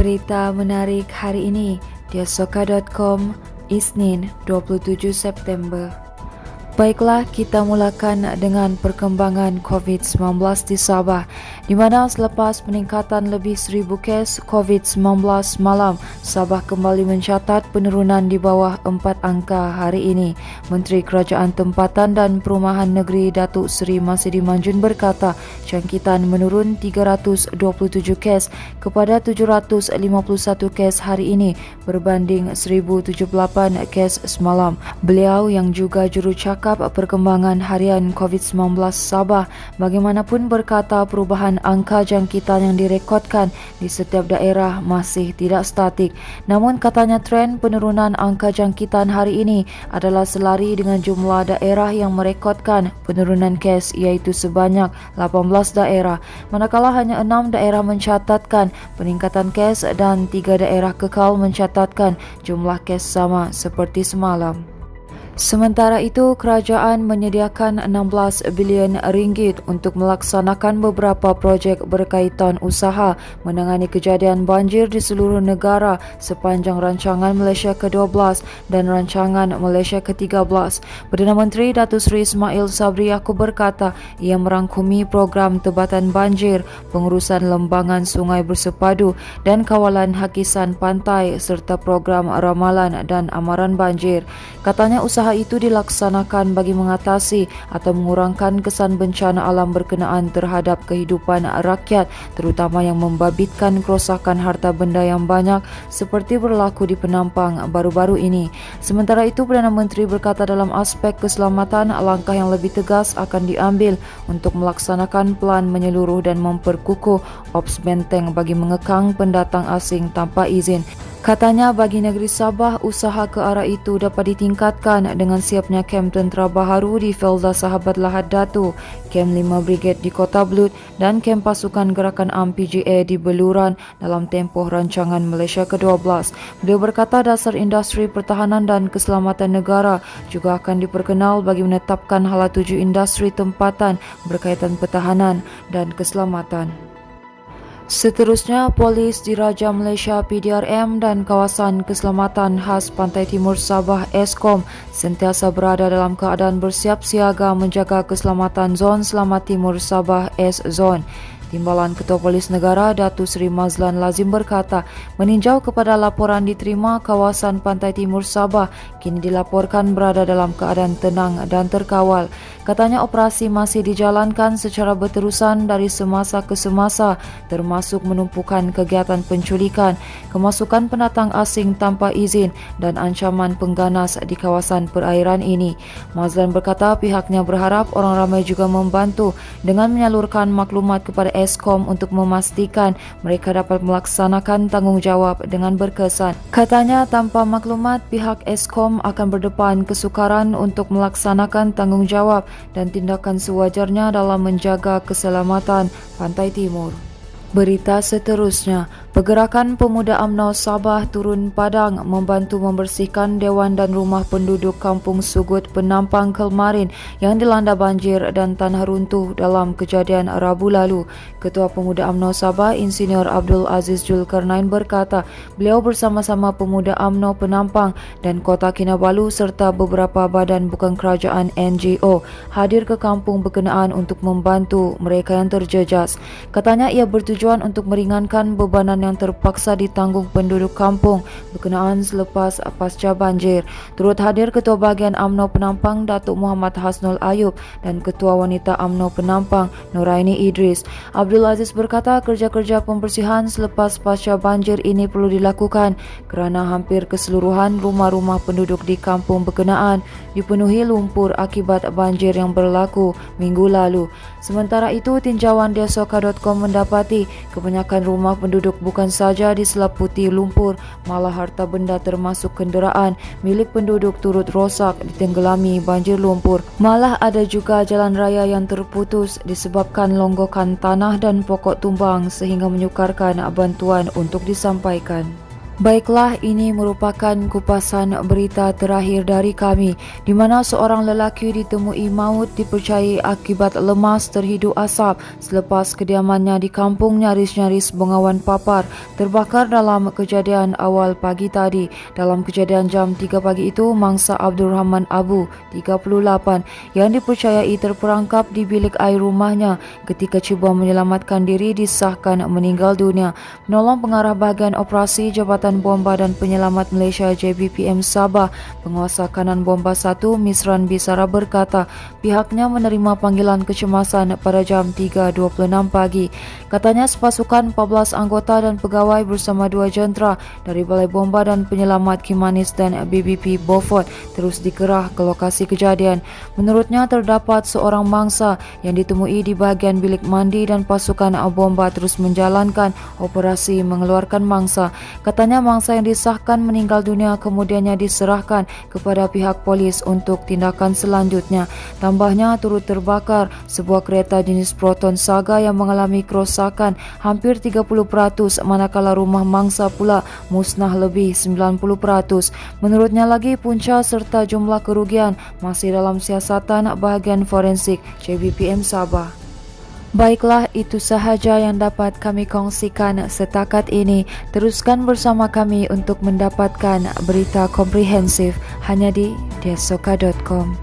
Berita menarik hari ini di asoka.com, Isnin 27 September. Baiklah, kita mulakan dengan perkembangan COVID-19 di Sabah, di mana selepas peningkatan lebih 1,000 kes COVID-19 malam, Sabah kembali mencatat penurunan di bawah 4 angka hari ini. Menteri Kerajaan Tempatan dan Perumahan Negeri Datuk Seri Masidi Manjun berkata, jangkitan menurun 327 kes kepada 751 kes hari ini berbanding 1,078 kes semalam. Beliau yang juga jurucakap perkembangan harian COVID-19 Sabah bagaimanapun berkata perubahan angka jangkitan yang direkodkan di setiap daerah masih tidak statik. Namun katanya tren penurunan angka jangkitan hari ini adalah selari dengan jumlah daerah yang merekodkan penurunan kes iaitu sebanyak 18 daerah, manakala hanya 6 daerah mencatatkan peningkatan kes dan 3 daerah kekal mencatatkan jumlah kes sama seperti semalam. Sementara itu, kerajaan menyediakan 16 bilion ringgit untuk melaksanakan beberapa projek berkaitan usaha menangani kejadian banjir di seluruh negara sepanjang rancangan Malaysia ke-12 dan rancangan Malaysia ke-13. Perdana Menteri Datuk Seri Ismail Sabri Yaakob berkata ia merangkumi program tebatan banjir, pengurusan lembangan sungai bersepadu dan kawalan hakisan pantai serta program ramalan dan amaran banjir. Katanya usaha itu dilaksanakan bagi mengatasi atau mengurangkan kesan bencana alam berkenaan terhadap kehidupan rakyat, terutama yang membabitkan kerosakan harta benda yang banyak seperti berlaku di Penampang baru-baru ini. Sementara itu, Perdana Menteri berkata dalam aspek keselamatan, langkah yang lebih tegas akan diambil untuk melaksanakan pelan menyeluruh dan memperkukuh ops benteng bagi mengekang pendatang asing tanpa izin. Katanya bagi negeri Sabah, usaha ke arah itu dapat ditingkatkan dengan siapnya kem tentera baharu di Felda Sahabat Lahad Datu, kem 5 Brigade di Kota Belud dan kem pasukan gerakan AMPGA di Beluran dalam tempoh rancangan Malaysia ke-12. Beliau berkata dasar industri pertahanan dan keselamatan negara juga akan diperkenal bagi menetapkan hala 7 industri tempatan berkaitan pertahanan dan keselamatan. Seterusnya, Polis Diraja Malaysia PDRM dan Kawasan Keselamatan Khas Pantai Timur Sabah Eskom sentiasa berada dalam keadaan bersiap siaga menjaga keselamatan Zon Selamat Timur Sabah S-Zone. Timbalan Ketua Polis Negara Datuk Seri Mazlan Lazim berkata, meninjau kepada laporan diterima kawasan Pantai Timur Sabah kini dilaporkan berada dalam keadaan tenang dan terkawal. Katanya operasi masih dijalankan secara berterusan dari semasa ke semasa, termasuk menumpukan kegiatan penculikan, kemasukan pendatang asing tanpa izin dan ancaman pengganas di kawasan perairan ini. Mazlan berkata pihaknya berharap orang ramai juga membantu dengan menyalurkan maklumat kepada Eskom untuk memastikan mereka dapat melaksanakan tanggungjawab dengan berkesan. Katanya tanpa maklumat, pihak Eskom akan berdepan kesukaran untuk melaksanakan tanggungjawab dan tindakan sewajarnya dalam menjaga keselamatan Pantai Timur. Berita seterusnya, Pergerakan Pemuda UMNO Sabah turun padang membantu membersihkan dewan dan rumah penduduk Kampung Sugut Penampang Kelmarin yang dilanda banjir dan tanah runtuh dalam kejadian Rabu lalu. Ketua Pemuda UMNO Sabah Insinyur Abdul Aziz Julkarnain berkata, beliau bersama-sama Pemuda UMNO Penampang dan Kota Kinabalu serta beberapa badan bukan kerajaan NGO hadir ke kampung berkenaan untuk membantu mereka yang terjejas. Katanya ia bertujuan untuk meringankan bebanan yang terpaksa ditanggung penduduk kampung berkenaan selepas pasca banjir. Turut hadir Ketua Bahagian UMNO Penampang Datuk Muhammad Hasnul Ayub dan Ketua Wanita UMNO Penampang Nuraini Idris. Abdul Aziz berkata kerja-kerja pembersihan selepas pasca banjir ini perlu dilakukan kerana hampir keseluruhan rumah-rumah penduduk di kampung berkenaan dipenuhi lumpur akibat banjir yang berlaku minggu lalu. Sementara itu, tinjauan di asoka.com mendapati kebanyakan rumah penduduk bukan saja diselaputi lumpur, malah harta benda termasuk kenderaan milik penduduk turut rosak ditenggelami banjir lumpur. Malah ada juga jalan raya yang terputus disebabkan longgokan tanah dan pokok tumbang sehingga menyukarkan bantuan untuk disampaikan. Baiklah, ini merupakan kupasan berita terakhir dari kami, di mana seorang lelaki ditemui maut dipercayai akibat lemas terhidu asap selepas kediamannya di kampung nyaris-nyaris Bengawan Papar terbakar dalam kejadian awal pagi tadi. Dalam kejadian jam 3 pagi itu, mangsa Abdul Rahman Abu, 38, yang dipercayai terperangkap di bilik air rumahnya ketika cuba menyelamatkan diri disahkan meninggal dunia. Menolong pengarah bahagian operasi Jabatan Bomba dan Penyelamat Malaysia JBPM Sabah, Penguasa Kanan Bomba 1 Misran Bisara berkata pihaknya menerima panggilan kecemasan pada jam 3.26 pagi. Katanya sepasukan 14 anggota dan pegawai bersama 2 jentera dari Balai Bomba dan Penyelamat Kimanis dan BBP Beaufort terus dikerah ke lokasi kejadian. Menurutnya terdapat seorang mangsa yang ditemui di bahagian bilik mandi dan pasukan bomba terus menjalankan operasi mengeluarkan mangsa. Katanya mangsa yang disahkan meninggal dunia kemudiannya diserahkan kepada pihak polis untuk tindakan selanjutnya. Tambahnya turut terbakar sebuah kereta jenis Proton Saga yang mengalami kerosakan hampir 30%, manakala rumah mangsa pula musnah lebih 90%. Menurutnya lagi punca serta jumlah kerugian masih dalam siasatan bahagian forensik JBPM Sabah. Baiklah, itu sahaja yang dapat kami kongsikan setakat ini. Teruskan bersama kami untuk mendapatkan berita komprehensif hanya di diasoka.com.